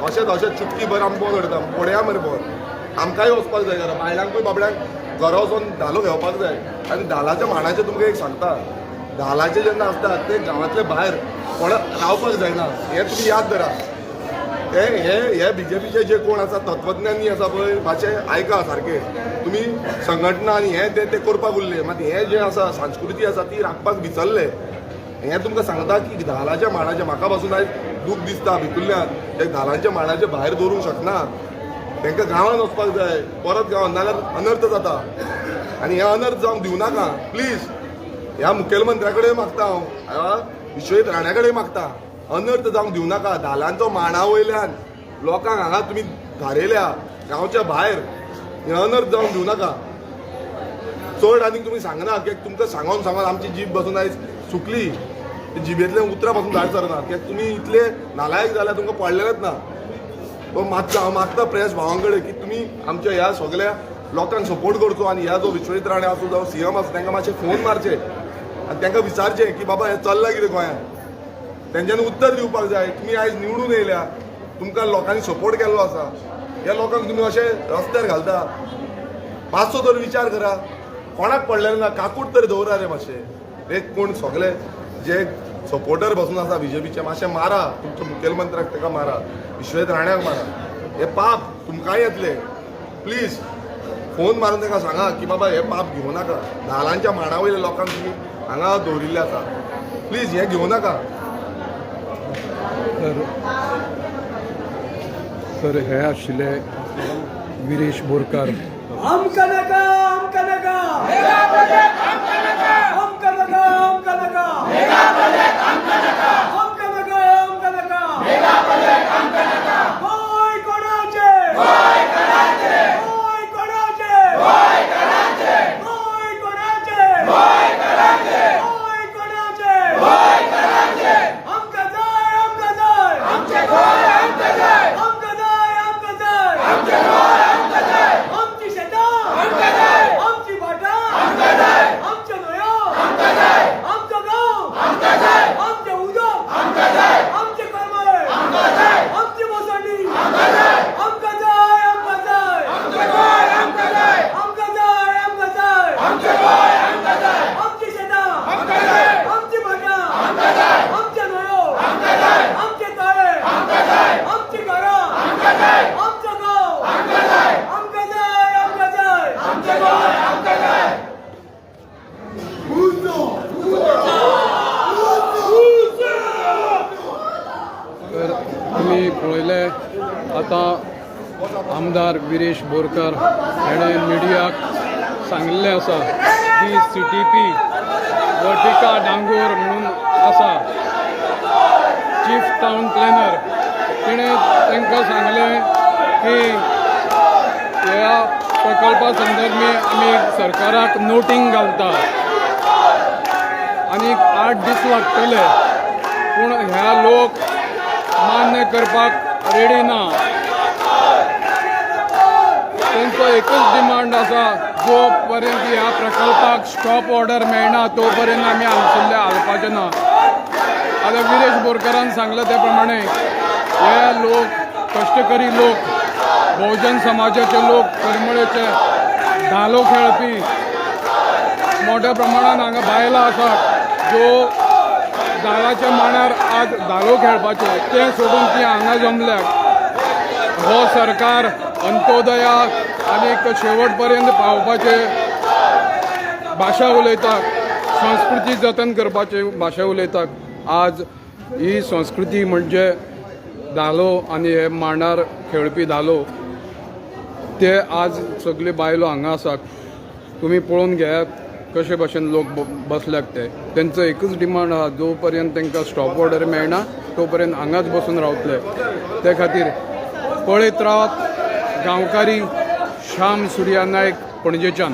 अशें चुटकी भर आमी बॉल करता पळया मरे बॉल आमकांय वचपाक जाय घरा बायलांकूय बाबड्यांक घरा वचून धालो घेवपाक जाय आनी धालाच्या मांडाचें तुमकां एक सांगता धालाचे जेन्ना आसता ते गांवांतले भायर कोणाक रावपाक जायना हें तुमी याद धरा हे बीजेपीचे जे कोण आसा तत्वज्ञानी आसा पळय मातशें आयका सारके तुमी संघटना आनी हें ते करपाक उरले मात हें जें आसा संस्कृती आसा ती राखपाक विसरले हें तुमकां सांगता की धालाच्या मांडाचें म्हाका पासून आयज दूख दिसता भितुल्ल्यान ते धालांच्या मांडाचे भायर दवरूंक शकना तांकां गांवांत वचपाक जाय परत गांवांत नाल्यार अनर्थ जाता आनी हे अनर्थ जावंक दिवं नाका प्लीज ह्या मुखेलमंत्र्या कडेन मागता हांव विश्वजीत राणे कडेन मागता अनर्थ जावंक दिवं नाका धालांचो मांडा वयल्यान लोकांक हांगा तुमी थारयल्या गांवच्या भायर हे अनर्थ जावंक दिवं नाका चड आनीक तुमी सांगना कित्याक तुमकां सांगोन आमची जीब बसून आयज सुकली जिबेंतल्यान उतरां पासून भायर सरना कित्याक तुमी इतले नालायक जाल्यार तुमकां पडलेलेच ना पण हांव मागता प्रेस भावां कडेन की तुमी आमच्या ह्या सगळ्या लोकांक सपोर्ट करचो आनी ह्या जो विश्वजीत राणे आसूं जावं सीएम आसूं तांकां मातशें फोन मारचे आनी तांकां विचारचें की बाबा हें चल्लां कितें गोंयांत तेंच्यांनी उत्तर दिवपाक जाय तुमी आयज निवडून येयल्या तुमकां लोकांनी सपोर्ट केल्लो आसा ह्या लोकांक तुमी अशें रस्त्यार घालता मातसो तर विचार करा कोणाक पडलेलें ना काकूट तरी दवरा रे मातशें एक कोण सगळे जे सपोर्टर बसून आसा बीजेपीचे मातशें मारा तुमच्या मुखेलमंत्र्याक ताका मारा विश्वजीत राण्याक मारा हे पाप तुमकांय येतले प्लीज फोन मारून ताका सांगा की बाबा हे पाप घेवं नाका धालांच्या मांडा वयल्या लोकांक तुमी हांगा दवरिल्ले आसा प्लीज हे घेवं नाका सर हे आशिल्ले विरेश बोरकार आमकां नाका आमकां नाका आमकां नाका आमकां नाका आमकां नाका आमकां नाका आमकां नाका आमकां नाका आमकां नाका गोंय कोणाचे गोंय कोणाचे गोंय कोणाचे गोंय कोणाचे गोंय कोणाचे गोंय कोणाचे गोंय कोणाचे गोंय कोणाचे आमकां जाय आमकां जाय आमचे गोंय आमकां जाय आमकां जाय आमकां जाय आमचे गोंय आमकां जाय आमची शेतां आमकां जाय आमची भाटां आमकां जाय आमच्यो न्हंयो आमकां जाय आमचो गांव आमकां जाय आमचें उदक आमकां जाय आमचे कर्मळे आमकां जाय आमची मोसंडी आमकां जाय आमकां जाय आमकां जाय आमचे गोंय आमकां जाय आमकां जाय आमकां जाय आमचे गोंय आमकां जाय आमची शेतां आमकां जाय आमची भाटां आमकां जाय आमच्यो न्हंयो आमकां जाय आमचे तळे आमकां जाय आमची घरां आमकां जाय आमचो गांव आमकां जाय आमकां जाय आमकां जाय आमचे गोंय आमकां जाय तर तुम्ही पळयले आतां आमदार विरेश बोरकार हेणे मिडियाक सांगिल्लें आसा की CTP वर्टिका डांगोर म्हणून आसा चीफ टावन प्लॅनर तिणें तांकां सांगलें की ह्या प्रकल्पा संदर्भी आमी सरकाराक नोटींग घालता आनीक 8 दीस लागतले पूण ह्या लोक मान्य करपाक रेडी ना तांचो एकच डिमांड आसा जो पर्यंत ह्या प्रकल्पाक स्टॉप ऑर्डर मेळना तो पर्यंत आमी हांगसरले हालपाचे ना आतां विरेश बोरकारान सांगले त्या प्रमाणे हे लोक कश्टकरी लोक बहुजन समाजाचे लोक करमळेचे धालो खेळपी मोठ्या प्रमाणात हांगा बायलां आसात जो धालाच्या मांडार आज धालो खेळपाचे ते सोडून ती हांगा जमल्यात हो सरकार अंत्योदयाक आनी शेवट पर्यंत पावपाचे भाशा उलयतात संस्कृती जतन करपाचे भाशा उलयतात आज ही संस्कृती म्हणजे धालो आनी हे मांडार खेळपी धालो ते आज सगळे बायलो हांगा आसात तुमी पळोवन घेयात कशे भाशेन लोक बसल्यात ते तेंचो एकच डिमांड आहा जो पर्यंत तांकां स्टॉप ऑर्डर मेळना तो पर्यंत हांगाच बसून रावतले ते खातीर पळयत रावात गांवकारी श्याम सुर्या नायक पणजेच्यान.